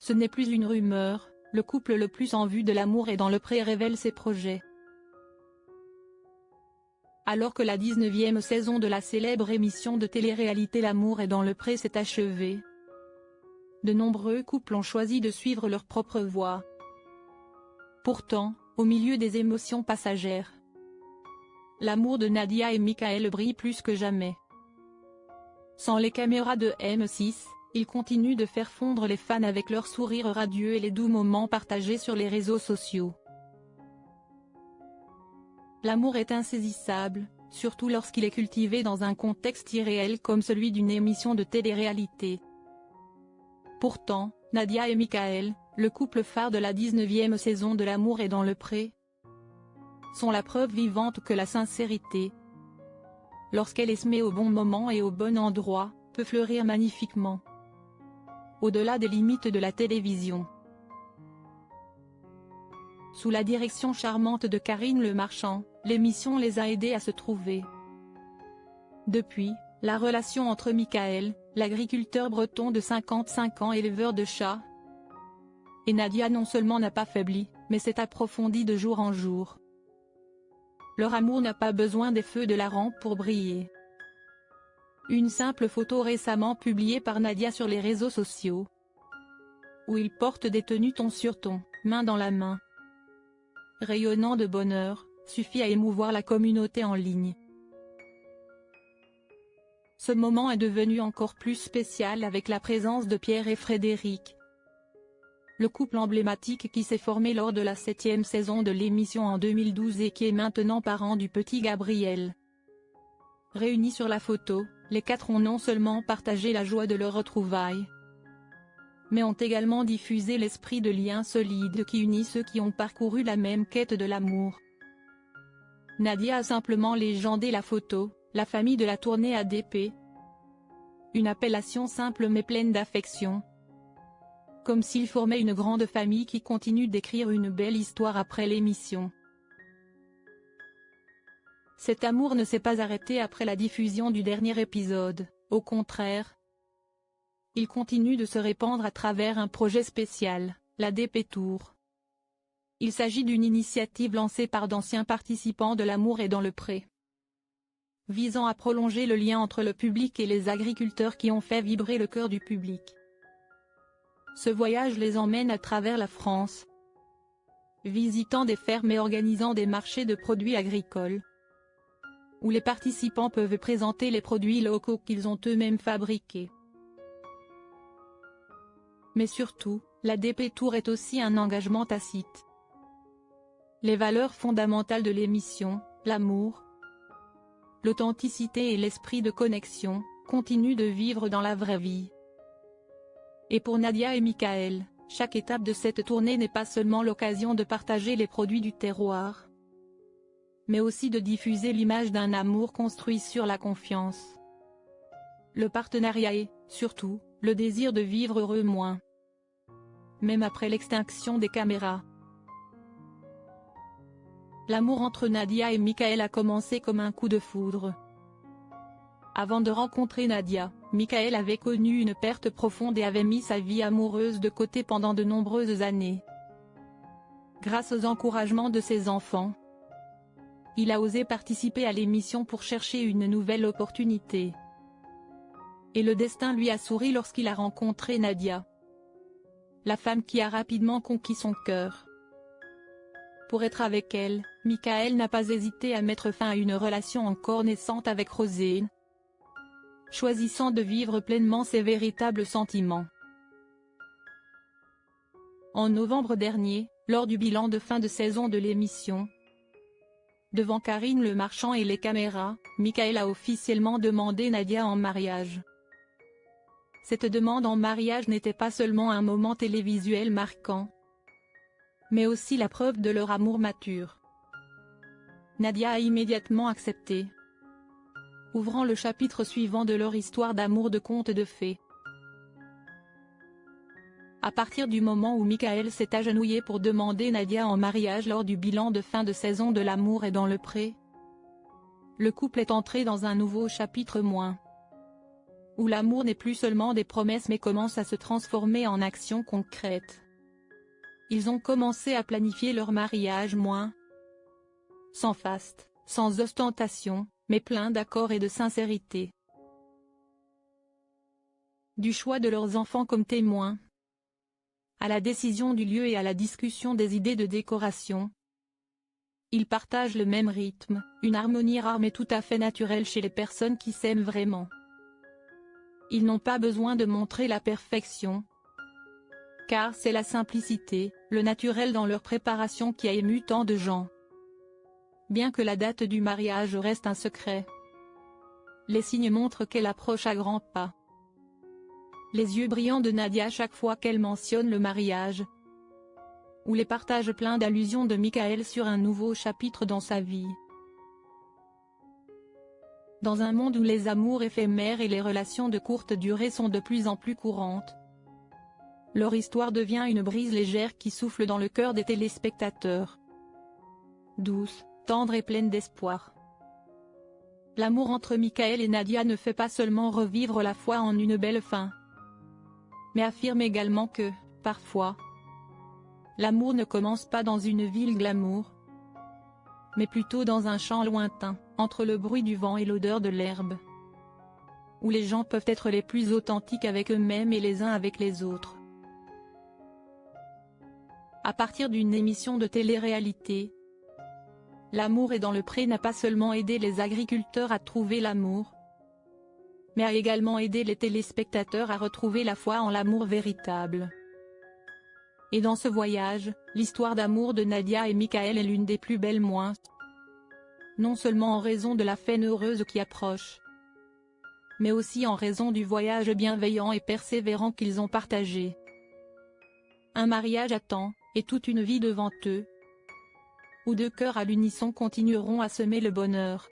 Ce n'est plus une rumeur, le couple le plus en vue de l'amour est dans le pré révèle ses projets. Alors que la 19e saison de la célèbre émission de télé-réalité L'amour est dans le pré s'est achevée, de nombreux couples ont choisi de suivre leur propre voie. Pourtant, au milieu des émotions passagères, l'amour de Nadia et Michael brille plus que jamais. Sans les caméras de M6, ils continuent de faire fondre les fans avec leurs sourires radieux et les doux moments partagés sur les réseaux sociaux. L'amour est insaisissable, surtout lorsqu'il est cultivé dans un contexte irréel comme celui d'une émission de télé-réalité. Pourtant, Nadia et Michael, le couple phare de la 19e saison de L'amour est dans le pré, sont la preuve vivante que la sincérité, lorsqu'elle est semée au bon moment et au bon endroit, peut fleurir magnifiquement, au-delà des limites de la télévision. Sous la direction charmante de Karine Le Marchand, l'émission les a aidés à se trouver. Depuis, la relation entre Michael, l'agriculteur breton de 55 ans éleveur de chats, et Nadia non seulement n'a pas faibli, mais s'est approfondie de jour en jour. Leur amour n'a pas besoin des feux de la rampe pour briller. Une simple photo récemment publiée par Nadia sur les réseaux sociaux, où ils portent des tenues ton sur ton, main dans la main, rayonnant de bonheur, suffit à émouvoir la communauté en ligne. Ce moment est devenu encore plus spécial avec la présence de Pierre et Frédéric, le couple emblématique qui s'est formé lors de la 7e saison de l'émission en 2012 et qui est maintenant parent du petit Gabriel. Réunis sur la photo, les quatre ont non seulement partagé la joie de leur retrouvaille, mais ont également diffusé l'esprit de lien solide qui unit ceux qui ont parcouru la même quête de l'amour. Nadia a simplement légendé la photo, la famille de la tournée ADP. Une appellation simple mais pleine d'affection. Comme s'ils formaient une grande famille qui continue d'écrire une belle histoire après l'émission. Cet amour ne s'est pas arrêté après la diffusion du dernier épisode, au contraire. Il continue de se répandre à travers un projet spécial, l'ADP Tour. Il s'agit d'une initiative lancée par d'anciens participants de L'amour est dans le pré, visant à prolonger le lien entre le public et les agriculteurs qui ont fait vibrer le cœur du public. Ce voyage les emmène à travers la France, visitant des fermes et organisant des marchés de produits agricoles, où les participants peuvent présenter les produits locaux qu'ils ont eux-mêmes fabriqués. Mais surtout, l'ADP Tour est aussi un engagement tacite. Les valeurs fondamentales de l'émission, l'amour, l'authenticité et l'esprit de connexion, continuent de vivre dans la vraie vie. Et pour Nadia et Michael, chaque étape de cette tournée n'est pas seulement l'occasion de partager les produits du terroir, mais aussi de diffuser l'image d'un amour construit sur la confiance, le partenariat et, surtout, le désir de vivre heureux même après l'extinction des caméras. L'amour entre Nadia et Michael a commencé comme un coup de foudre. Avant de rencontrer Nadia, Michael avait connu une perte profonde et avait mis sa vie amoureuse de côté pendant de nombreuses années. Grâce aux encouragements de ses enfants, il a osé participer à l'émission pour chercher une nouvelle opportunité. Et le destin lui a souri lorsqu'il a rencontré Nadia, la femme qui a rapidement conquis son cœur. Pour être avec elle, Michael n'a pas hésité à mettre fin à une relation encore naissante avec Rosine, choisissant de vivre pleinement ses véritables sentiments. En novembre dernier, lors du bilan de fin de saison de l'émission, devant Karine Le Marchand et les caméras, Michael a officiellement demandé Nadia en mariage. Cette demande en mariage n'était pas seulement un moment télévisuel marquant, mais aussi la preuve de leur amour mature. Nadia a immédiatement accepté, ouvrant le chapitre suivant de leur histoire d'amour de conte de fées. À partir du moment où Michael s'est agenouillé pour demander Nadia en mariage lors du bilan de fin de saison de L'amour est dans le pré, le couple est entré dans un nouveau chapitre où l'amour n'est plus seulement des promesses mais commence à se transformer en actions concrètes. Ils ont commencé à planifier leur mariage sans faste, sans ostentation, mais plein d'accord et de sincérité. Du choix de leurs enfants comme témoins, à la décision du lieu et à la discussion des idées de décoration. Ils partagent le même rythme, une harmonie rare mais tout à fait naturelle chez les personnes qui s'aiment vraiment. Ils n'ont pas besoin de montrer la perfection, car c'est la simplicité, le naturel dans leur préparation qui a ému tant de gens. Bien que la date du mariage reste un secret, les signes montrent qu'elle approche à grands pas. Les yeux brillants de Nadia chaque fois qu'elle mentionne le mariage, ou les partages pleins d'allusions de Michael sur un nouveau chapitre dans sa vie. Dans un monde où les amours éphémères et les relations de courte durée sont de plus en plus courantes, leur histoire devient une brise légère qui souffle dans le cœur des téléspectateurs. Douce, tendre et pleine d'espoir. L'amour entre Michael et Nadia ne fait pas seulement revivre la foi en une belle fin, mais affirme également que, parfois, l'amour ne commence pas dans une ville glamour, mais plutôt dans un champ lointain, entre le bruit du vent et l'odeur de l'herbe, où les gens peuvent être les plus authentiques avec eux-mêmes et les uns avec les autres. À partir d'une émission de télé-réalité, L'amour est dans le pré n'a pas seulement aidé les agriculteurs à trouver l'amour, mais a également aidé les téléspectateurs à retrouver la foi en l'amour véritable. Et dans ce voyage, l'histoire d'amour de Nadia et Michael est l'une des plus belles non seulement en raison de la fin heureuse qui approche, mais aussi en raison du voyage bienveillant et persévérant qu'ils ont partagé. Un mariage à temps, et toute une vie devant eux, où deux cœurs à l'unisson continueront à semer le bonheur.